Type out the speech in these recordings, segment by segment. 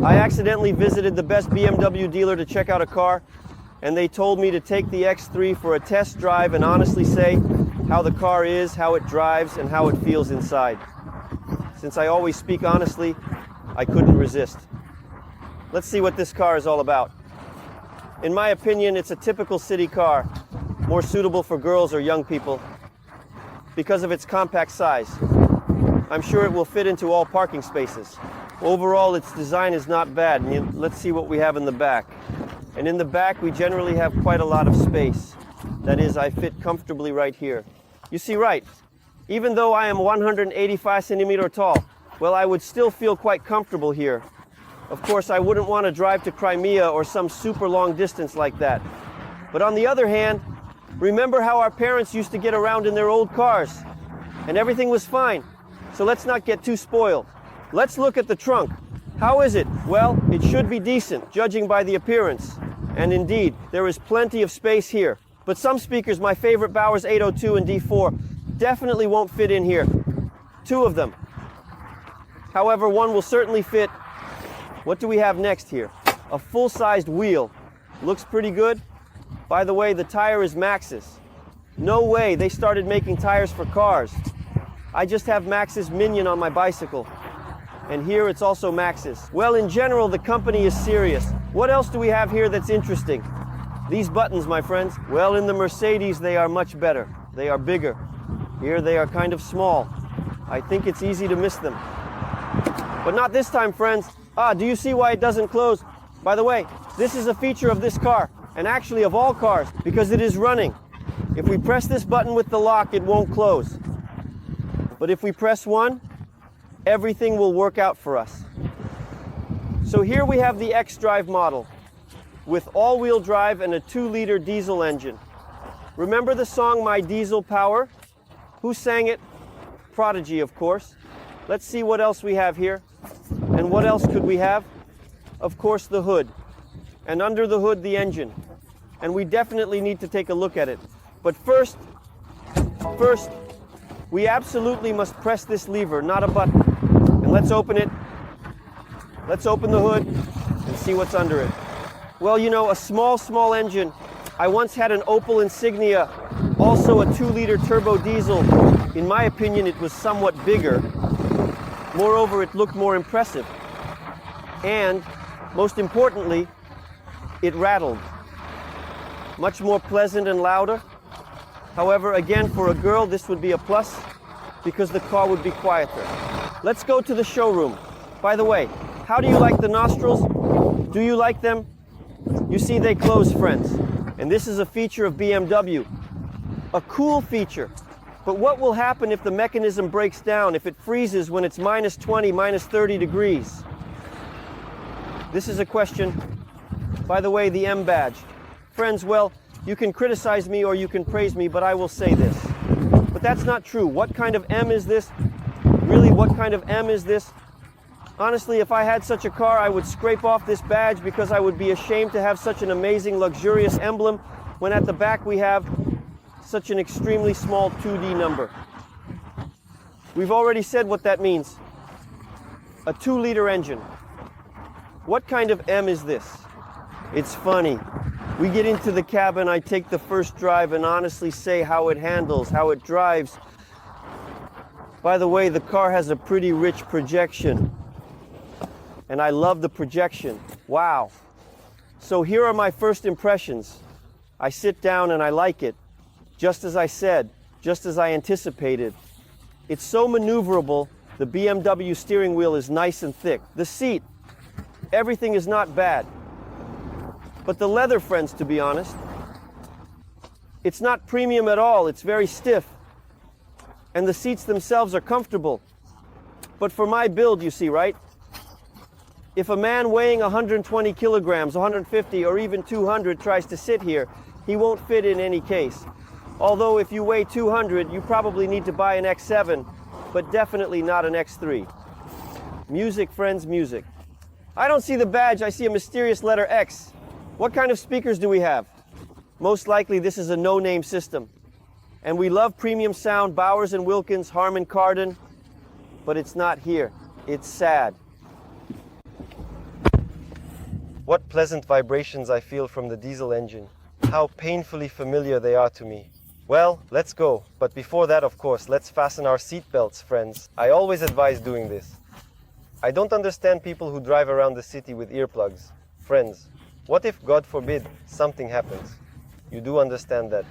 I accidentally visited the best BMW dealer to check out a car, and they told me to take the X3 for a test drive and honestly say how the car is, how it drives, and how it feels inside. Since I always speak honestly, I couldn't resist. Let's see what this car is all about. In my opinion, it's a typical city car, more suitable for girls or young people because of its compact size. I'm sure it will fit into all parking spaces. Overall, its design is not bad. Let's see what we have in the back. And in the back, we generally have quite a lot of space. That is, I fit comfortably right here. You see, right, even though I am 185 centimeters tall, well, I would still feel quite comfortable here. Of course, I wouldn't want to drive to Crimea or some super long distance like that. But on the other hand, remember how our parents used to get around in their old cars, and everything was fine. So let's not get too spoiled. Let's look at the trunk. How is it? Well, it should be decent, judging by the appearance. And indeed, there is plenty of space here. But some speakers, my favorite Bowers 802 and D4, definitely won't fit in here. 2 of them. However, one will certainly fit. What do we have next here? A full-sized wheel. Looks pretty good. By the way, the tire is Maxxis. No way, they started making tires for cars. I just have Maxxis Minion on my bicycle. And here it's also Maxxis. Well, in general, the company is serious. What else do we have here that's interesting? These buttons, my friends. Well, in the Mercedes, they are much better. They are bigger. Here they are kind of small. I think it's easy to miss them. But not this time, friends. Do you see why it doesn't close? By the way, this is a feature of this car, and actually of all cars, because it is running. If we press this button with the lock, it won't close. But if we press one, everything will work out for us. So here we have the X-Drive model with all-wheel drive and a 2-liter diesel engine. Remember the song My Diesel Power? Who sang it? Prodigy, of course. Let's see what else we have here. And what else could we have? Of course, the hood. And under the hood, the engine. And we definitely need to take a look at it. But first, we absolutely must press this lever, not a button. And let's open it. Let's open the hood and see what's under it. Well, you know, a small engine. I once had an Opel Insignia, also a 2-liter turbo diesel. In my opinion, it was somewhat bigger. Moreover, it looked more impressive. And, most importantly, it rattled. Much more pleasant and louder. However, again, for a girl, this would be a plus because the car would be quieter. Let's go to the showroom. By the way, how do you like the nostrils? Do you like them? You see, they close, friends. And this is a feature of BMW. A cool feature. But what will happen if the mechanism breaks down, if it freezes when it's minus 20, minus 30 degrees? This is a question. By the way, the M badge. Friends, well, you can criticize me or you can praise me, but I will say this. But that's not true. What kind of M is this? Really, what kind of M is this? Honestly, if I had such a car, I would scrape off this badge because I would be ashamed to have such an amazing, luxurious emblem when at the back we have such an extremely small 2D number. We've already said what that means. A 2-liter engine. What kind of M is this? It's funny. We get into the cabin, I take the first drive and honestly say how it handles, how it drives. By the way, the car has a pretty rich projection. And I love the projection. Wow. So here are my first impressions. I sit down and I like it. Just as I said, just as I anticipated. It's so maneuverable. The BMW steering wheel is nice and thick. The seat, everything is not bad. But the leather, friends, to be honest, it's not premium at all. It's very stiff. And the seats themselves are comfortable. But for my build, you see, right? If a man weighing 120 kilograms, 150, or even 200 tries to sit here, he won't fit in any case. Although if you weigh 200, you probably need to buy an X7, but definitely not an X3. Music, friends, music. I don't see the badge, I see a mysterious letter X. What kind of speakers do we have? Most likely this is a no-name system. And we love premium sound, Bowers & Wilkins, Harman Kardon, but it's not here. It's sad. What pleasant vibrations I feel from the diesel engine. How painfully familiar they are to me. Well, let's go. But before that, of course, let's fasten our seatbelts, friends. I always advise doing this. I don't understand people who drive around the city with earplugs. Friends, what if, God forbid, something happens? You do understand that.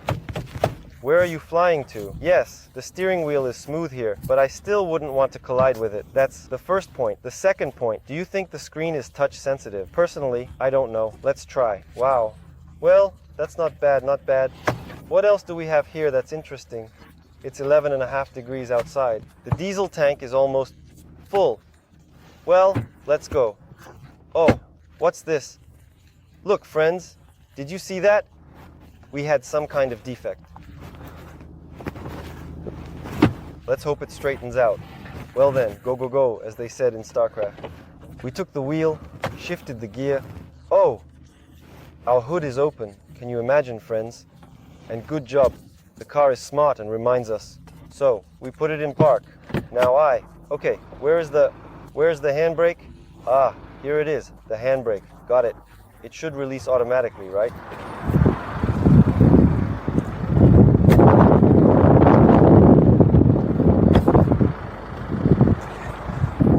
Where are you flying to? Yes, the steering wheel is smooth here, but I still wouldn't want to collide with it. That's the first point. The second point, do you think the screen is touch sensitive? Personally, I don't know. Let's try. Wow. Well, that's not bad, not bad. What else do we have here that's interesting? It's 11.5 degrees outside. The diesel tank is almost full. Well, let's go. Oh, what's this? Look, friends, did you see that? We had some kind of defect. Let's hope it straightens out. Well then, go, go, go, as they said in StarCraft. We took the wheel, shifted the gear. Oh, our hood is open. Can you imagine, friends? And good job. The car is smart and reminds us. So, we put it in park. Now okay, where's the handbrake? Ah, here it is, the handbrake. Got it. It should release automatically, right?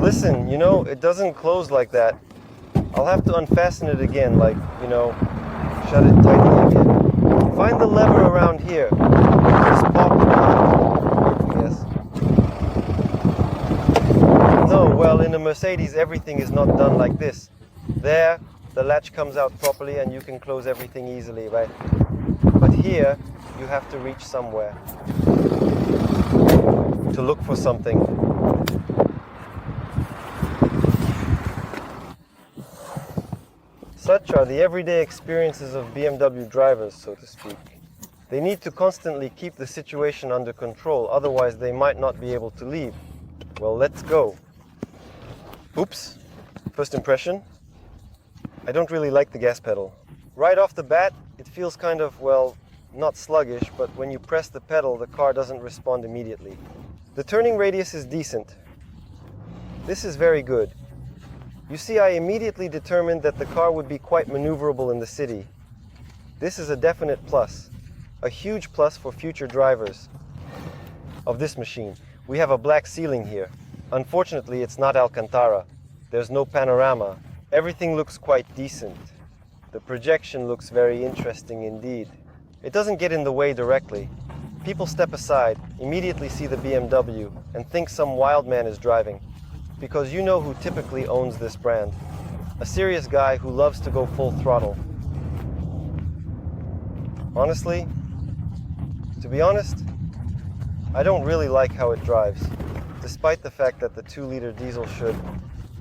Listen, you know, it doesn't close like that. I'll have to unfasten it again, like, you know, shut it tightly again. Find the lever around here. Just pop it. Yes. No, well, in a Mercedes, everything is not done like this. There, the latch comes out properly and you can close everything easily, right? But here, you have to reach somewhere to look for something. Such are the everyday experiences of BMW drivers, so to speak. They need to constantly keep the situation under control, otherwise they might not be able to leave. Well, let's go. Oops. First impression? I don't really like the gas pedal. Right off the bat, it feels kind of, well, not sluggish, but when you press the pedal, the car doesn't respond immediately. The turning radius is decent. This is very good. You see, I immediately determined that the car would be quite maneuverable in the city. This is a definite plus, a huge plus for future drivers of this machine. We have a black ceiling here. Unfortunately, it's not Alcantara. There's no panorama. Everything looks quite decent. The projection looks very interesting indeed. It doesn't get in the way directly. People step aside, immediately see the BMW, and think some wild man is driving. Because you know who typically owns this brand. A serious guy who loves to go full throttle. Honestly, to be honest, I don't really like how it drives, despite the fact that the 2-liter diesel should,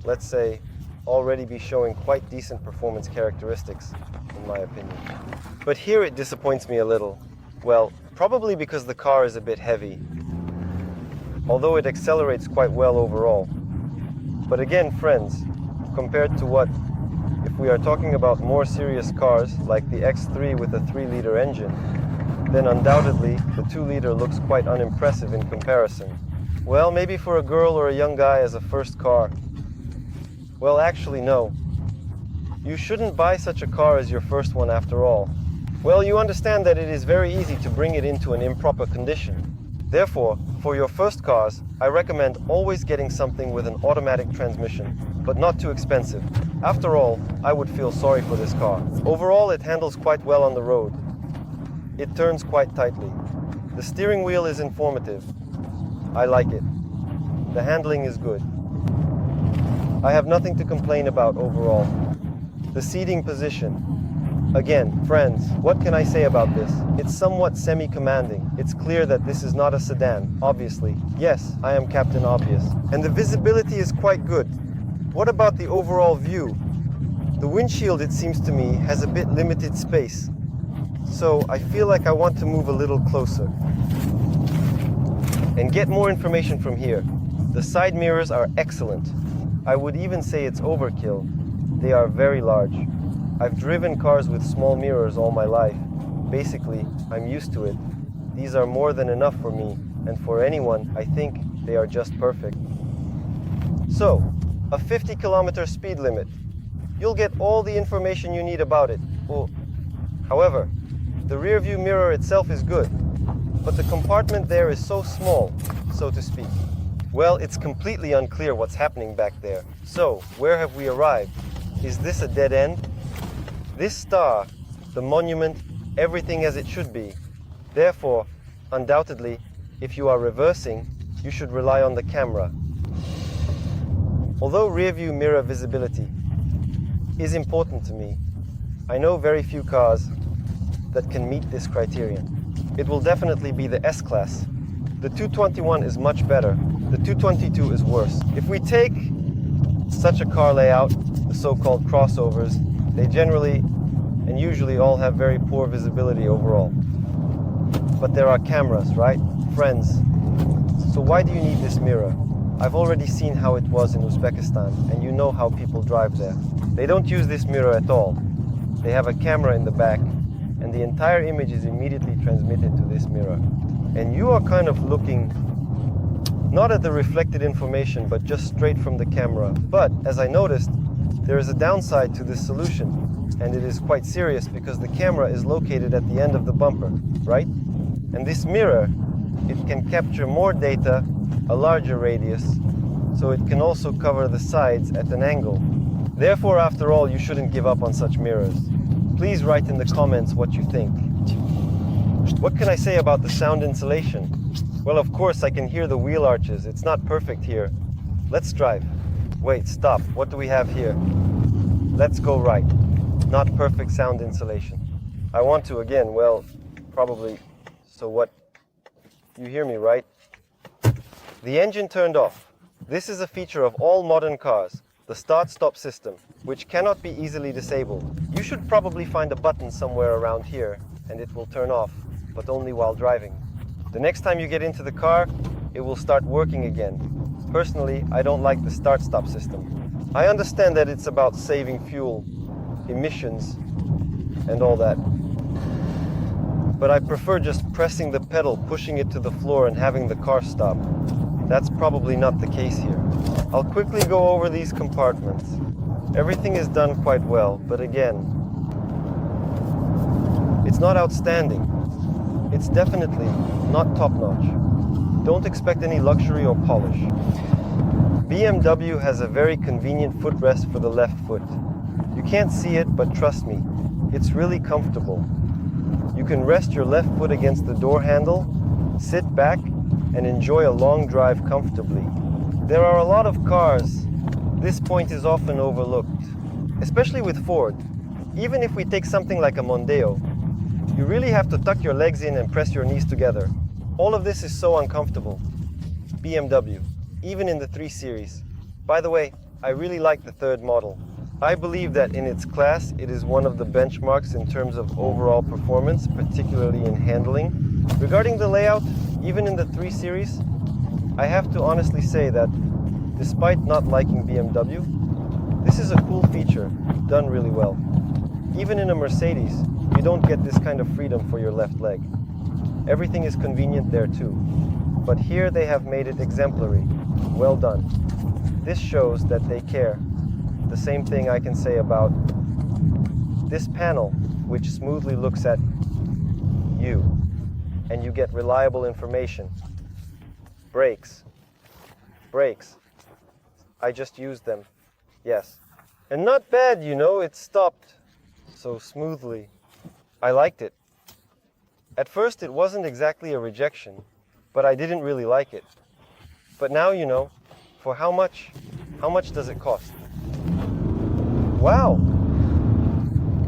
let's say, already be showing quite decent performance characteristics, in my opinion. But here it disappoints me a little. Well, probably because the car is a bit heavy, although it accelerates quite well overall. But again, friends, compared to what? If we are talking about more serious cars, like the X3 with a 3-liter engine, then undoubtedly the 2-liter looks quite unimpressive in comparison. Well, maybe for a girl or a young guy as a first car. Well, actually, no. You shouldn't buy such a car as your first one after all. Well, you understand that it is very easy to bring it into an improper condition. Therefore, for your first cars, I recommend always getting something with an automatic transmission, but not too expensive. After all, I would feel sorry for this car. Overall, it handles quite well on the road. It turns quite tightly. The steering wheel is informative. I like it. The handling is good. I have nothing to complain about overall. The seating position. Again, friends, what can I say about this? It's somewhat semi-commanding. It's clear that this is not a sedan, obviously. Yes, I am Captain Obvious. And the visibility is quite good. What about the overall view? The windshield, it seems to me, has a bit limited space. So I feel like I want to move a little closer and get more information from here. The side mirrors are excellent. I would even say it's overkill. They are very large. I've driven cars with small mirrors all my life. Basically, I'm used to it. These are more than enough for me, and for anyone, I think they are just perfect. So, a 50-kilometer speed limit. you'll get all the information you need about it. Well, however, the rear view mirror itself is good, but the compartment there is so small, so to speak. Well, it's completely unclear what's happening back there. So, where have we arrived? Is this a dead end? This star, the monument, everything as it should be. Therefore, undoubtedly, if you are reversing, you should rely on the camera. Although rear view mirror visibility is important to me, I know very few cars that can meet this criterion. It will definitely be the S-Class. The 221 is much better. The 222 is worse. If we take such a car layout, the so-called crossovers, they generally and usually all have very poor visibility overall. But there are cameras, right? Friends. So why do you need this mirror? I've already seen how it was in Uzbekistan, and you know how people drive there. They don't use this mirror at all. They have a camera in the back, and the entire image is immediately transmitted to this mirror. And you are kind of looking not at the reflected information, but just straight from the camera. But, as I noticed, there is a downside to this solution, and it is quite serious because the camera is located at the end of the bumper, right? And this mirror, it can capture more data, a larger radius, so it can also cover the sides at an angle. Therefore, after all, you shouldn't give up on such mirrors. Please write in the comments what you think. What can I say about the sound insulation? Well, of course, I can hear the wheel arches. It's not perfect here. Let's drive. Wait, stop. What do we have here? Let's go right. Not perfect sound insulation. I want to again, well, probably. So what? You hear me, right? The engine turned off. This is a feature of all modern cars, the start-stop system, which cannot be easily disabled. You should probably find a button somewhere around here, and it will turn off, but only while driving. The next time you get into the car, it will start working again. Personally, I don't like the start-stop system. I understand that it's about saving fuel, emissions, and all that. But I prefer just pressing the pedal, pushing it to the floor, and having the car stop. That's probably not the case here. I'll quickly go over these compartments. Everything is done quite well, but again, it's not outstanding. It's definitely not top-notch. Don't expect any luxury or polish. BMW has a very convenient footrest for the left foot. You can't see it, but trust me, it's really comfortable. You can rest your left foot against the door handle, sit back, and enjoy a long drive comfortably. There are a lot of cars. This point is often overlooked, especially with Ford. Even if we take something like a Mondeo, you really have to tuck your legs in and press your knees together. All of this is so uncomfortable. BMW, even in the 3 Series. By the way, I really like the third model. I believe that in its class, it is one of the benchmarks in terms of overall performance, particularly in handling. Regarding the layout, even in the 3 Series, I have to honestly say that, despite not liking BMW, this is a cool feature, done really well. Even in a Mercedes, you don't get this kind of freedom for your left leg. Everything is convenient there too. But here they have made it exemplary. Well done. This shows that they care. The same thing I can say about this panel, which smoothly looks at you, and you get reliable information. Brakes. Brakes. I just used them. Yes. And not bad, you know, it stopped so smoothly. I liked it. At first it wasn't exactly a rejection, but I didn't really like it. But now you know, for how much does it cost? Wow!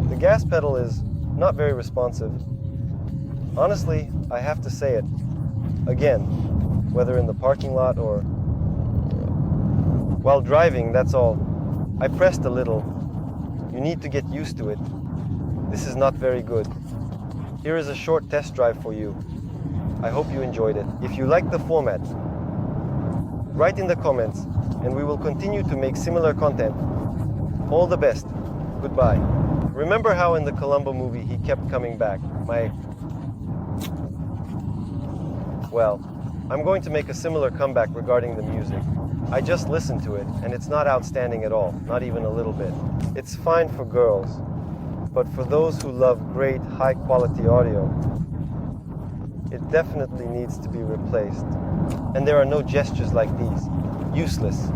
The gas pedal is not very responsive. Honestly, I have to say it. Again, whether in the parking lot or while driving, that's all. I pressed a little. You need to get used to it. This is not very good. Here is a short test drive for you. I hope you enjoyed it. If you like the format, write in the comments, and we will continue to make similar content. All the best. Goodbye. Remember how in the Columbo movie he kept coming back? Well, I'm going to make a similar comeback regarding the music. I just listened to it, and it's not outstanding at all, not even a little bit. It's fine for girls, but for those who love great, high-quality audio, it definitely needs to be replaced. And there are no gestures like these. Useless.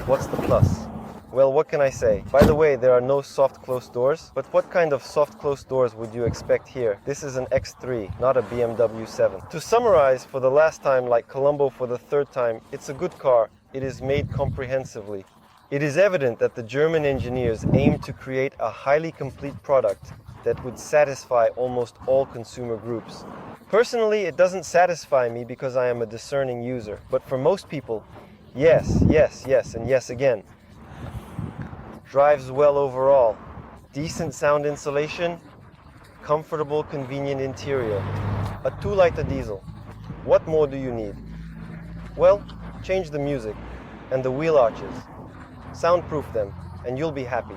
What's the plus? Well, what can I say? By the way, there are no soft closed doors, but what kind of soft closed doors would you expect here? This is an X3, not a BMW 7. To summarize for the last time, like Colombo for the third time, it's a good car. It is made comprehensively. It is evident that the German engineers aimed to create a highly complete product that would satisfy almost all consumer groups. Personally, it doesn't satisfy me because I am a discerning user, but for most people, yes, yes, yes, and yes again. Drives well overall, decent sound insulation, comfortable, convenient interior, a 2-liter diesel. What more do you need? Well, change the music and the wheel arches. Soundproof them, and you'll be happy.